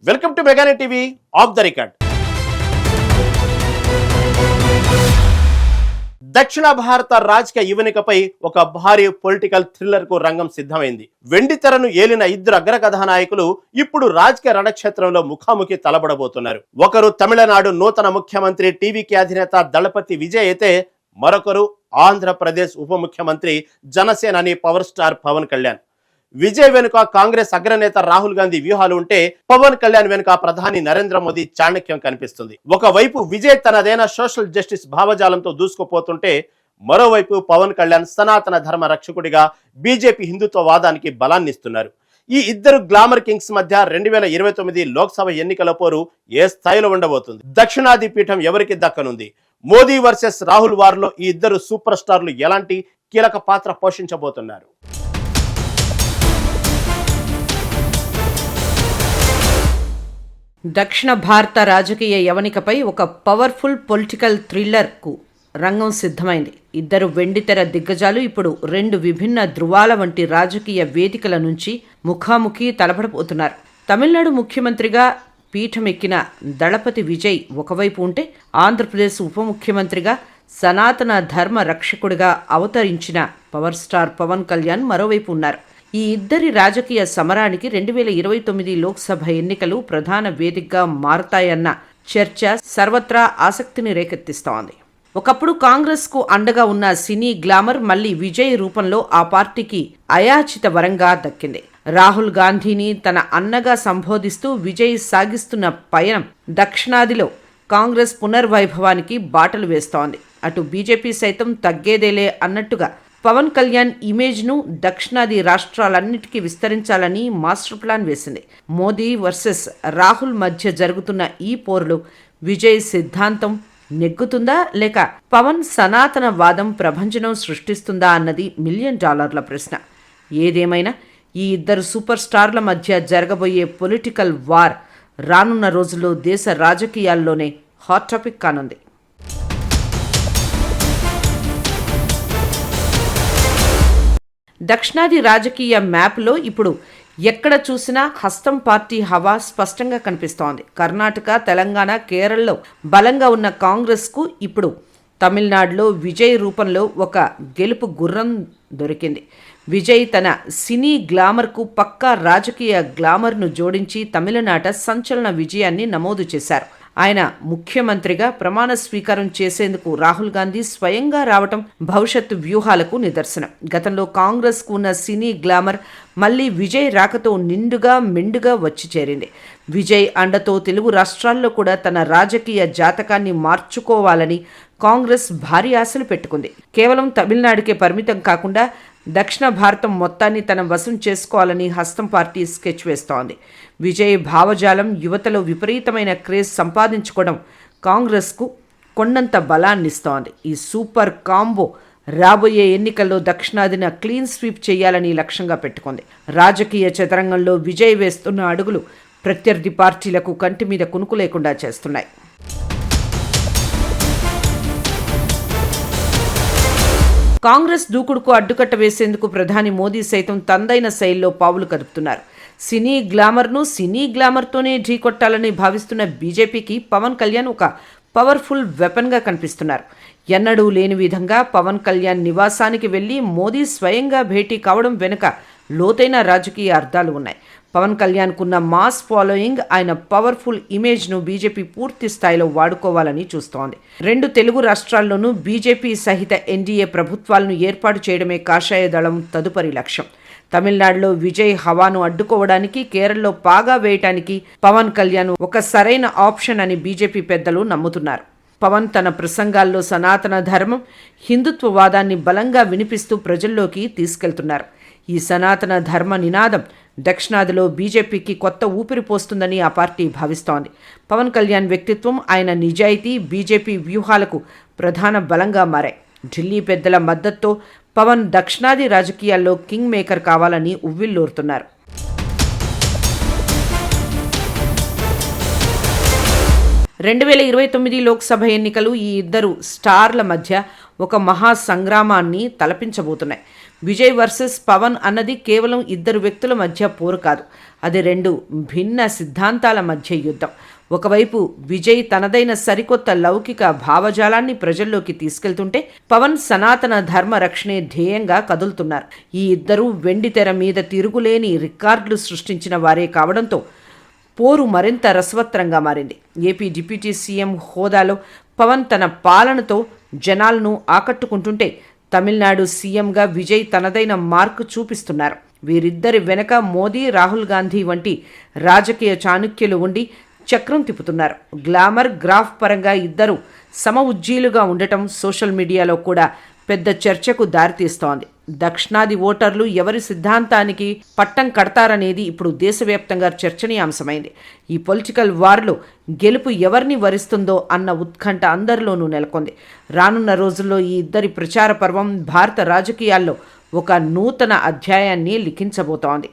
Welcome to Megane TV off the record. దక్షిణ భారత రాజకీయ యువనికపై ఒక భారీ పొలిటికల్ థ్రిల్లర్ కు రంగం సిద్ధమైంది. వెండితెరను ఏలిన ఇద్దరు అగ్ర కథానాయకులు ఇప్పుడు రాజకీయ రణక్షేత్రంలో ముఖాముఖి తలబడబోతున్నారు. ఒకరు తమిళనాడు నూతన ముఖ్యమంత్రి టీవీకి అధినేత దళపతి విజయ్ అయితే మరొకరు ఆంధ్రప్రదేశ్ ఉప ముఖ్యమంత్రి జనసేనాని పవర్ స్టార్ పవన్ కళ్యాణ్. విజయ్ వెనుక కాంగ్రెస్ అగ్రనేత రాహుల్ గాంధీ వ్యూహాలు ఉంటే పవన్ కళ్యాణ్ వెనుక ప్రధాని నరేంద్ర మోదీ చాణక్యం కనిపిస్తుంది. ఒకవైపు విజయ్ తనదైన సోషల్ జస్టిస్ భావజాలంతో దూసుకుపోతుంటే మరోవైపు పవన్ కళ్యాణ్ సనాతన ధర్మ రక్షకుడిగా బీజేపీ హిందుత్వవాదానికి బలాన్నిస్తున్నారు. ఈ ఇద్దరు గ్లామర్ కింగ్స్ మధ్య 2029 లోక్సభ ఎన్నికల పోరు ఏ స్థాయిలో ఉండబోతుంది? దక్షిణాది పీఠం ఎవరికి దక్కనుంది? మోదీ వర్సెస్ రాహుల్ వార్లో ఈ ఇద్దరు సూపర్ స్టార్లు ఎలాంటి కీలక పాత్ర పోషించబోతున్నారు? దక్షిణ భారత రాజకీయ యవనికపై ఒక పవర్ఫుల్ పొలిటికల్ థ్రిల్లర్కు రంగం సిద్ధమైంది. ఇద్దరు వెండితెర దిగ్గజాలు ఇప్పుడు రెండు విభిన్న ధృవాల వంటి రాజకీయ వేదికల నుంచి ముఖాముఖి తలపడబోతున్నారు. తమిళనాడు ముఖ్యమంత్రిగా పీఠమెక్కిన దళపతి విజయ్ ఒకవైపు ఉంటే, ఆంధ్రప్రదేశ్ ఉప ముఖ్యమంత్రిగా సనాతన ధర్మ రక్షకుడిగా అవతరించిన పవర్ స్టార్ పవన్ కళ్యాణ్ మరోవైపు ఉన్నారు. ఈ ఇద్దరి రాజకీయ సమరానికి 2029 లోక్సభ ఎన్నికలు ప్రధాన వేదికగా మారతాయన్న చర్చ సర్వత్రా ఆసక్తిని రేకెత్తిస్తోంది. ఒకప్పుడు కాంగ్రెస్ కు అండగా ఉన్న సినీ గ్లామర్ మళ్లీ విజయ్ రూపంలో ఆ పార్టీకి అయాచిత వరంగా దక్కింది. రాహుల్ గాంధీని తన అన్నగా సంబోధిస్తూ విజయ్ సాగిస్తున్న పయనం దక్షిణాదిలో కాంగ్రెస్ పునర్వైభవానికి బాటలు వేస్తోంది. అటు బీజేపీ సైతం తగ్గేదేలే అన్నట్టుగా పవన్ కళ్యాణ్ ఇమేజ్ను దక్షిణాది రాష్ట్రాలన్నిటికీ విస్తరించాలని మాస్టర్ ప్లాన్ వేసింది. మోదీ వర్సెస్ రాహుల్ మధ్య జరుగుతున్న ఈ పోరులో విజయ్ సిద్ధాంతం నెగ్గుతుందా లేక పవన్ సనాతన వాదం ప్రభంజనం సృష్టిస్తుందా అన్నది $1 మిలియన్ ప్రశ్న. ఏదేమైనా ఈ ఇద్దరు సూపర్ స్టార్ల మధ్య జరగబోయే పొలిటికల్ వార్ రానున్న రోజుల్లో దేశ రాజకీయాల్లోనే హాట్ టాపిక్ కానుంది. దక్షిణాది రాజకీయ మ్యాప్లో ఇప్పుడు ఎక్కడ చూసినా హస్తం పార్టీ హవా స్పష్టంగా కనిపిస్తోంది. కర్ణాటక, తెలంగాణ, కేరళలో బలంగా ఉన్న కాంగ్రెస్కు ఇప్పుడు తమిళనాడులో విజయ్ రూపంలో ఒక గెలుపు గుర్రం దొరికింది. విజయ్ తన సినీ గ్లామర్కు పక్కా రాజకీయ గ్లామర్ను జోడించి తమిళనాట సంచలన విజయాన్ని నమోదు చేశారు. ఆయన ముఖ్యమంత్రిగా ప్రమాణ స్వీకారం చేసేందుకు రాహుల్ గాంధీ స్వయంగా రావటం భవిష్యత్తు వ్యూహాలకు నిదర్శనం. గతంలో కాంగ్రెస్కు ఉన్న సినీ గ్లామర్ మళ్లీ విజయ్ రాకతో నిండుగా మెండుగా వచ్చి చేరింది. విజయ్ అండతో తెలుగు రాష్ట్రాల్లో కూడా తన రాజకీయ జాతకాన్ని మార్చుకోవాలని కాంగ్రెస్ భారీ ఆశలు పెట్టుకుంది. కేవలం తమిళనాడుకే పరిమితం కాకుండా దక్షిణ భారతం మొత్తాన్ని తన వశం చేసుకోవాలని హస్తం పార్టీ స్కెచ్ వేస్తోంది. విజయ్ భావజాలం యువతలో విపరీతమైన క్రేజ్ సంపాదించుకోవడం కాంగ్రెస్కు కొండంత బలాన్నిస్తోంది. ఈ సూపర్ కాంబో రాబోయే ఎన్నికల్లో దక్షిణాదిన క్లీన్ స్వీప్ చేయాలని లక్ష్యంగా పెట్టుకుంది. రాజకీయ చదరంగంలో విజయ్ వేస్తున్న అడుగులు ప్రత్యర్థి పార్టీలకు కంటి మీద కునుకు లేకుండా చేస్తున్నాయి. కాంగ్రెస్ దూకుడుకు అడ్డుకట్ట వేసేందుకు ప్రధాని మోదీ సైతం తనదైన శైలిలో పావులు కదుపుతున్నారు. సినీ గ్లామర్ను సినీ గ్లామర్తోనే ఢీకొట్టాలని భావిస్తున్న బీజేపీకి పవన్ కళ్యాణ్ ఒక పవర్ఫుల్ వెపన్గా కనిపిస్తున్నారు. ఎన్నడూ లేని విధంగా పవన్ కళ్యాణ్ నివాసానికి వెళ్లి మోదీ స్వయంగా భేటీ కావడం వెనుక లోతైన రాజకీయ అర్థాలు ఉన్నాయి. పవన్ కళ్యాణ్కున్న మాస్ ఫాలోయింగ్, ఆయన పవర్ఫుల్ ఇమేజ్ను బీజేపీ పూర్తి స్థాయిలో వాడుకోవాలని చూస్తోంది. 2 తెలుగు రాష్ట్రాల్లోనూ బీజేపీ సహిత ఎన్డీఏ ప్రభుత్వాలను ఏర్పాటు చేయడమే కాషాయ దళం తదుపరి లక్ష్యం. తమిళనాడులో విజయ్ హవాను అడ్డుకోవడానికి, కేరళలో పాగా వేయటానికి పవన్ కళ్యాణ్ ఒక సరైన ఆప్షన్ అని బీజేపీ పెద్దలు నమ్ముతున్నారు. పవన్ తన ప్రసంగాల్లో సనాతన ధర్మం, హిందుత్వవాదాన్ని బలంగా వినిపిస్తూ ప్రజల్లోకి తీసుకెళ్తున్నారు. ఈ సనాతన ధర్మ నినాదం దక్షిణాదిలో బీజేపీకి కొత్త ఊపిరి పోస్తుందని ఆ పార్టీ భావిస్తోంది. పవన్ కళ్యాణ్ వ్యక్తిత్వం, ఆయన నిజాయితీ బీజేపీ వ్యూహాలకు ప్రధాన బలంగా మారాయి. ఢిల్లీ పెద్దల మద్దతుతో పవన్ దక్షిణాది రాజకీయాల్లో కింగ్ మేకర్ కావాలని ఉవ్విళ్లూరుతున్నారు. రెండు 2029 లోక్సభ ఎన్నికలు ఈ ఇద్దరు స్టార్ల మధ్య ఒక మహా సంగ్రామాన్ని తలపించబోతున్నాయి. విజయ్ వర్సెస్ పవన్ అన్నది కేవలం ఇద్దరు వ్యక్తుల మధ్య పోరు కాదు, అది రెండు భిన్న సిద్ధాంతాల మధ్య యుద్ధం. ఒకవైపు విజయ్ తనదైన సరికొత్త లౌకిక భావజాలాన్ని ప్రజల్లోకి తీసుకెళ్తుంటే, పవన్ సనాతన ధర్మ రక్షణే ధ్యేయంగా కదులుతున్నారు. ఈ ఇద్దరూ వెండితెర మీద తిరుగులేని రికార్డులు సృష్టించిన వారే కావడంతో పోరు మరింత రసవత్రంగా మారింది. ఏపీ డిప్యూటీ సీఎం హోదాలో పవన్ తన పాలనతో జనాలను ఆకట్టుకుంటుంటే, తమిళనాడు సీఎంగా విజయ్ తనదైన మార్కు చూపిస్తున్నారు. వీరిద్దరి వెనక మోదీ, రాహుల్ గాంధీ వంటి రాజకీయ చాణుక్యులు ఉండి చక్రం తిప్పుతున్నారు. గ్లామర్, గ్రాఫ్ పరంగా ఇద్దరు సమ ఉజ్జీలుగా ఉండటం సోషల్ మీడియాలో కూడా పెద్ద చర్చకు దారితీస్తోంది. దక్షిణాది ఓటర్లు ఎవరి సిద్ధాంతానికి పట్టం కడతారనేది ఇప్పుడు దేశవ్యాప్తంగా చర్చనీయాంశమైంది. ఈ పొలిటికల్ వార్లో గెలుపు ఎవరిని వరిస్తుందో అన్న ఉత్కంఠ అందరిలోనూ నెలకొంది. రానున్న రోజుల్లో ఈ ఇద్దరి ప్రచార పర్వం భారత రాజకీయాల్లో ఒక నూతన అధ్యాయాన్ని లిఖించబోతోంది.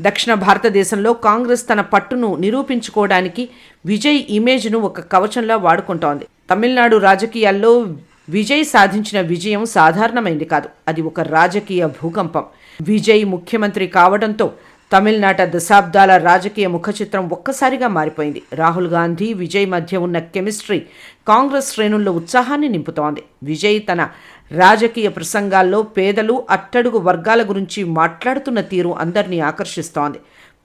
దక్షిణ భారతదేశంలో కాంగ్రెస్ తన పట్టును నిరూపించుకోవడానికి విజయ్ ఇమేజ్ను ఒక కవచంలా వాడుకుంటోంది. తమిళనాడు రాజకీయాల్లో విజయ్ సాధించిన విజయం సాధారణమైంది కాదు, అది ఒక రాజకీయ భూకంపం. విజయ్ ముఖ్యమంత్రి కావడంతో తమిళనాట దశాబ్దాల రాజకీయ ముఖచిత్రం ఒక్కసారిగా మారిపోయింది. రాహుల్ గాంధీ, విజయ్ మధ్య ఉన్న కెమిస్ట్రీ కాంగ్రెస్ శ్రేణుల్లో ఉత్సాహాన్ని నింపుతోంది. విజయ్ తన రాజకీయ ప్రసంగాల్లో పేదలు, అట్టడుగు వర్గాల గురించి మాట్లాడుతున్న తీరు అందరినీ ఆకర్షిస్తోంది.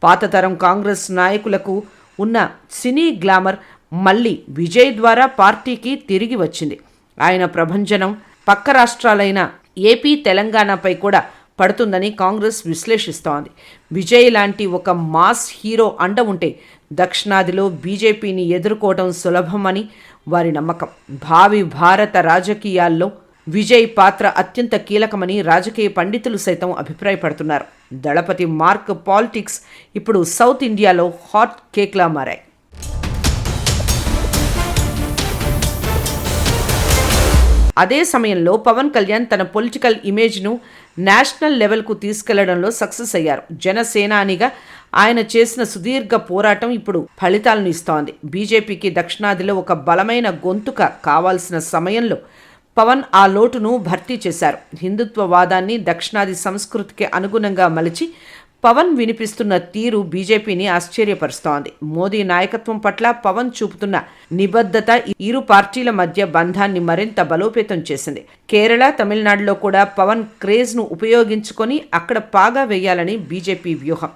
పాతతరం కాంగ్రెస్ నాయకులకు ఉన్న సినీ గ్లామర్ మళ్ళీ విజయ్ ద్వారా పార్టీకి తిరిగి వచ్చింది. ఆయన ప్రభంజనం పక్క రాష్ట్రాలైన ఏపీ, తెలంగాణపై కూడా పడుతుందని కాంగ్రెస్ విశ్లేషిస్తోంది. విజయ్ లాంటి ఒక మాస్ హీరో అండ ఉంటే దక్షిణాదిలో బీజేపీని ఎదుర్కోవడం సులభమని వారి నమ్మకం. భావి భారత రాజకీయాల్లో విజయ్ పాత్ర అత్యంత కీలకమని రాజకీయ పండితులు సైతం అభిప్రాయపడుతున్నారు. దళపతి మార్క్ పాలిటిక్స్ ఇప్పుడు సౌత్ ఇండియాలో హాట్ కేక్లా మారాయి. అదే సమయంలో పవన్ కళ్యాణ్ తన పొలిటికల్ ఇమేజ్ను నేషనల్ లెవెల్కు తీసుకెళ్లడంలో సక్సెస్ అయ్యారు. జనసేనానిగా ఆయన చేసిన సుదీర్ఘ పోరాటం ఇప్పుడు ఫలితాలను ఇస్తోంది. బీజేపీకి దక్షిణాదిలో ఒక బలమైన గొంతుక కావాల్సిన సమయంలో పవన్ ఆ లోటును భర్తీ చేశారు. హిందుత్వవాదాన్ని దక్షిణాది సంస్కృతికి అనుగుణంగా మలిచి పవన్ వినిపిస్తున్న తీరు బీజేపీని ఆశ్చర్యపరుస్తోంది. మోదీ నాయకత్వం పట్ల పవన్ చూపుతున్న నిబద్ధత ఇరు పార్టీల మధ్య బంధాన్ని మరింత బలోపేతం చేసింది. కేరళ, తమిళనాడులో కూడా పవన్ క్రేజ్ను ఉపయోగించుకొని అక్కడ పాగా వేయాలని బీజేపీ వ్యూహం.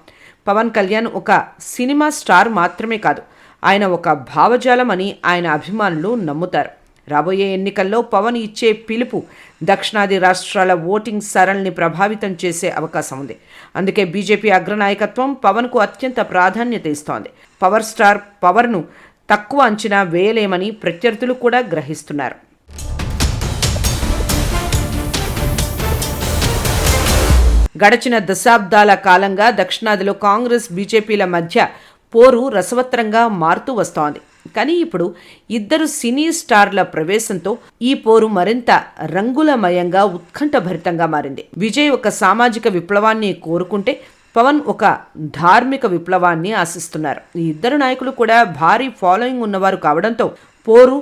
పవన్ కళ్యాణ్ ఒక సినిమా స్టార్ మాత్రమే కాదు, ఆయన ఒక భావజాలం అని ఆయన అభిమానులు నమ్ముతారు. రాబోయే ఎన్నికల్లో పవన్ ఇచ్చే పిలుపు దక్షిణాది రాష్ట్రాల ఓటింగ్ సరళిని ప్రభావితం చేసే అవకాశం ఉంది. అందుకే బీజేపీ అగ్రనాయకత్వం పవన్కు అత్యంత ప్రాధాన్యత ఇస్తోంది. పవర్ స్టార్ పవర్ను తక్కువ అంచనా వేయలేమని ప్రత్యర్థులు కూడా గ్రహిస్తున్నారు. గడచిన దశాబ్దాల కాలంగా దక్షిణాదిలో కాంగ్రెస్, బీజేపీల మధ్య పోరు రసవత్రంగా మారుతూ వస్తోంది. కానీ ఇప్పుడు ఇద్దరు సినీ స్టార్ల ప్రవేశంతో ఈ పోరు మరింత రంగులమయంగా, ఉత్కంఠభరితంగా మారింది. విజయ్ ఒక సామాజిక విప్లవాన్ని కోరుకుంటే పవన్ ఒక ధార్మిక విప్లవాన్ని ఆశిస్తున్నారు. ఈ ఇద్దరు నాయకులు కూడా భారీ ఫాలోయింగ్ ఉన్నవారు కావడంతో పోరు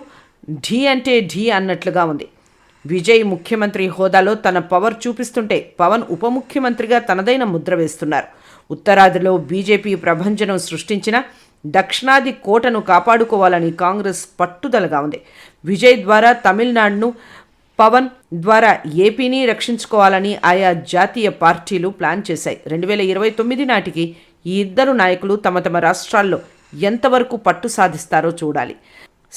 ఢీ అంటే ఢీ అన్నట్లుగా ఉంది. విజయ్ ముఖ్యమంత్రి హోదాలో తన పవర్ చూపిస్తుంటే పవన్ ఉప ముఖ్యమంత్రిగా తనదైన ముద్ర వేస్తున్నారు. ఉత్తరాదిలో బీజేపీ ప్రభంజనం సృష్టించిన దక్షిణాది కోటను కాపాడుకోవాలని కాంగ్రెస్ పట్టుదలగా ఉంది. విజయ్ ద్వారా తమిళనాడును, పవన్ ద్వారా ఏపీని రక్షించుకోవాలని ఆయా జాతీయ పార్టీలు ప్లాన్ చేశాయి. 2029 నాటికి ఈ ఇద్దరు నాయకులు తమ తమ రాష్ట్రాల్లో ఎంతవరకు పట్టు సాధిస్తారో చూడాలి.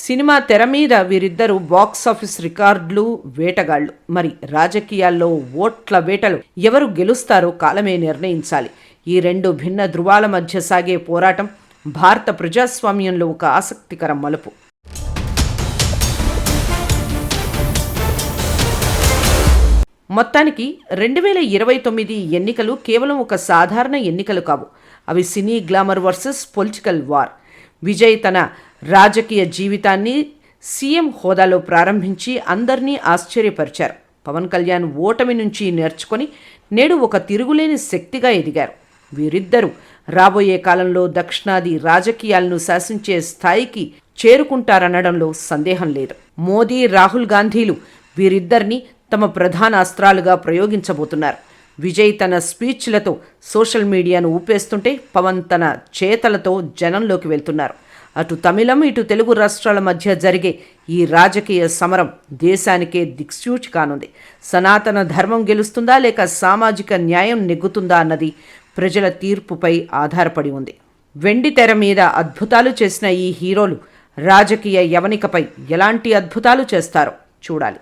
సినిమా తెర మీద వీరిద్దరూ బాక్సాఫీస్ రికార్డులు వేటగాళ్లు. మరి రాజకీయాల్లో ఓట్ల వేటలు ఎవరు గెలుస్తారో కాలమే నిర్ణయించాలి. ఈ రెండు భిన్న ధృవాల మధ్య సాగే పోరాటం భారత ప్రజాస్వామ్యంలో ఒక ఆసక్తికర మలుపు. మొత్తానికి 2029 ఎన్నికలు కేవలం ఒక సాధారణ ఎన్నికలు కావు. అవి సినీ glamour versus political war. Vijay తన రాజకీయ జీవితాన్ని సీఎం హోదాలో ప్రారంభించి అందరినీ ఆశ్చర్యపరిచారు. పవన్ కళ్యాణ్ ఓటమి నుంచి నేర్చుకొని నేడు ఒక తిరుగులేని శక్తిగా ఎదిగారు. వీరిద్దరూ రాబోయే కాలంలో దక్షిణాది రాజకీయాలను శాసించే స్థాయికి చేరుకుంటారనడంలో సందేహం లేదు. మోదీ, రాహుల్ గాంధీలు వీరిద్దరిని తమ ప్రధాన అస్త్రాలుగా ప్రయోగించబోతున్నారు. విజయ్ తన స్పీచ్లతో సోషల్ మీడియాను ఊపేస్తుంటే పవన్ తన చేతలతో జనంలోకి వెళ్తున్నారు. అటు తమిళం, ఇటు తెలుగు రాష్ట్రాల మధ్య జరిగే ఈ రాజకీయ సమరం దేశానికే దిక్సూచి కానుంది. సనాతన ధర్మం గెలుస్తుందా లేక సామాజిక న్యాయం నెగ్గుతుందా అన్నది ప్రజల తీర్పుపై ఆధారపడి ఉంది. వెండి తెర మీద అద్భుతాలు చేసిన ఈ హీరోలు రాజకీయ యవనికపై ఎలాంటి అద్భుతాలు చేస్తారో చూడాలి.